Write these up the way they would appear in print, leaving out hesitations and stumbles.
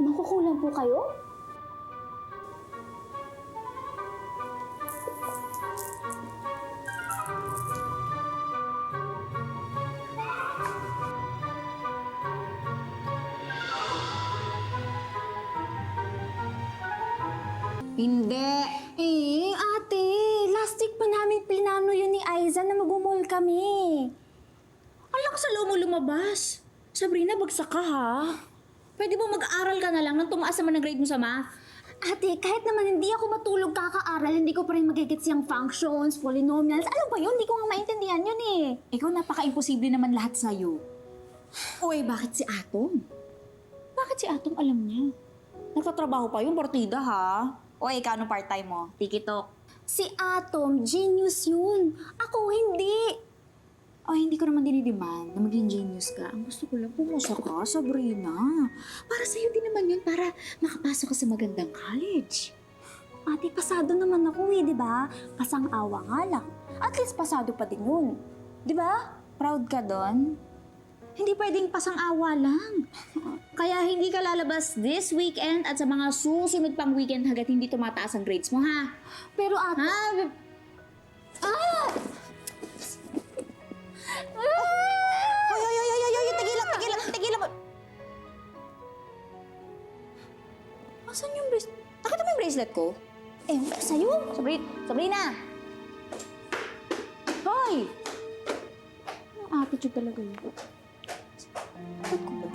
Makukulang po kayo? Hindi. Ate, last week pa namin plinano yun ni Aiza na mag-umol kami. Ang lakas sa loob mo lumabas. Sabrina, bagsak ka ha. Pwede ba mag-aaral ka na lang nang tumaas naman ang grade mo sa math? Ate, kahit naman hindi ako matulog kakaaral, hindi ko pa rin magigits yung functions, polynomials. Alam ba yun? Hindi ko nga maintindihan yun eh. Ikaw, napaka-imposible naman lahat sa'yo. Uy, bakit si Atom? Bakit si Atom alam niya? Nagtatrabaho pa yung partida ha? O ikaw, anong part-time mo? Tikitok. Si Atom, genius yun. Ako, hindi. Ay, hindi ko naman dinidiman na maging genius ka. Ang gusto ko lang, pumasa ka, Sabrina. Para sa'yo din naman yun, para makapasok ka sa magandang college. Ate, pasado naman ako eh, di ba? Pasang-awa nga lang. At least pasado pa din yun. Di ba? Proud ka doon? Hindi pwedeng pasang-awa lang. Kaya hindi ka lalabas this weekend at sa mga susunod pang weekend hanggat hindi tumataas ang grades mo, ha? Pero ate... Ha? Ay, tigilan. Asan yung bracelet? Nakita mo yung bracelet ko? Eh, sa'yo? Sabrina! Hoy! Ang attitude talaga yun. Ba't ko ba?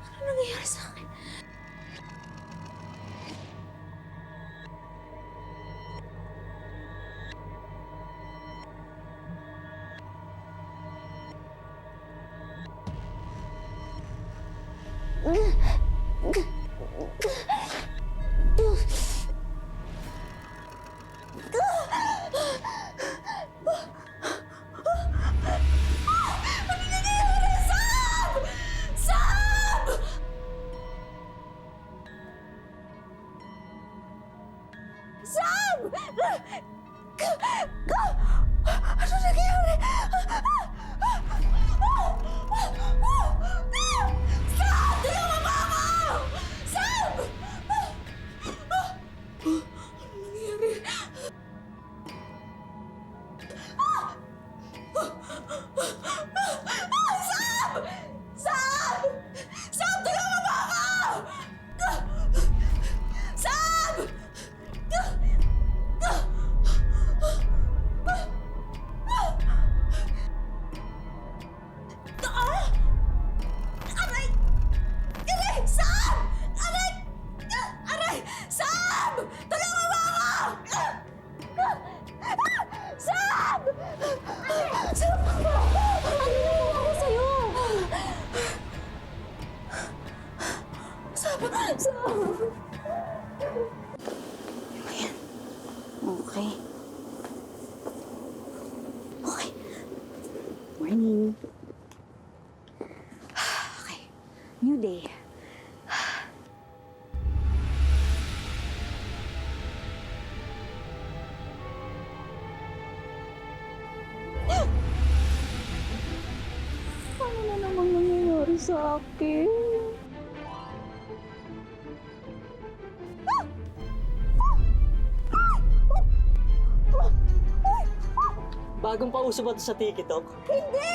Ano nangyayari sa akin? Ano nangyayari? Sam! Tulungan mo ako! Sam! Ano nangyayari? Sam! Sam! Sam! Tulungan mo ako! Sam! Aray! Aray! Sam! Aray! Aray! Sam! Tulungan mo ako! Sam! Sam! Ano nangyayari sa'yo? Sam! Ayan. Okay. Okay. Morning. Okay. New day. Ano na naman nangyayari sa akin? Bagong pauso ba ito sa TikTok? Hindi!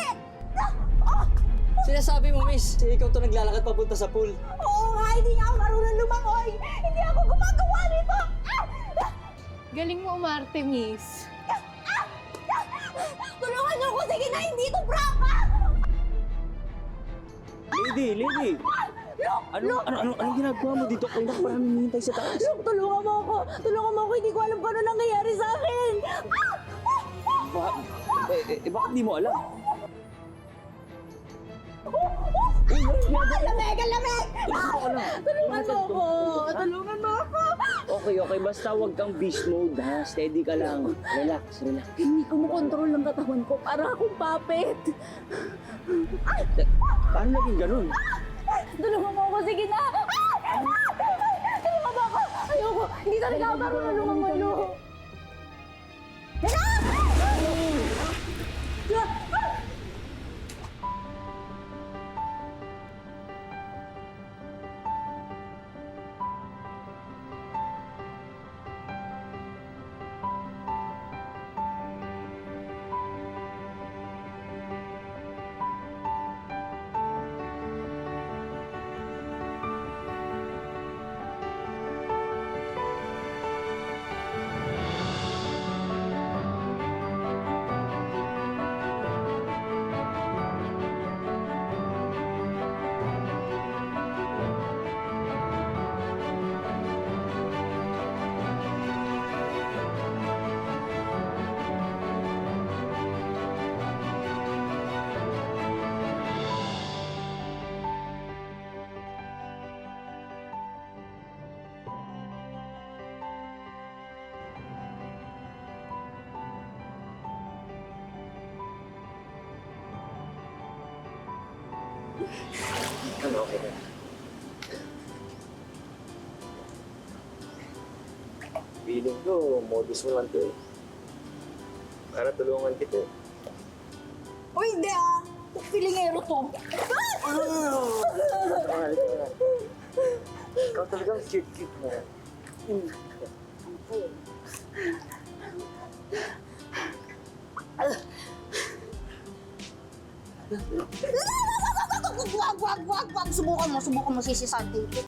Sinasabi mo, miss, ikaw to naglalakad papunta sa pool. Oo nga, hindi nga ako marunong lumangoy. Hindi ako gumagawa nito. Galing mo umarte, miss. Tulungan niyo ako, sige na, hindi ito prank, ha? Lady! Anong ginagawa mo dito? Kaya maraming hinihintay sa taas. Luke, tulungan mo ako. Tulungan mo ako, hindi ko alam kung ano nangyayari sa akin. Bakit di mo alam? Lamig! Tulungan mo ako. Tulungan mo ako. Okay. Basta huwag kang beast mode, ha? Steady ka lang. Relax. Hindi ko makontrol ang katawan ko. Para akong puppet. Paano naging ganun? Tulungan mo ako, sige na. Tulungan mo ako. Ayoko. Hindi talaga ako marunong lumangoy, Luke. Okay na. Feeling ko, modus mo lang to eh. Para tulungan kita eh. Uy, hindi ah. Pilingero to. Ikaw talagang cute mo. Wag. Subukan mo sisisantin ko.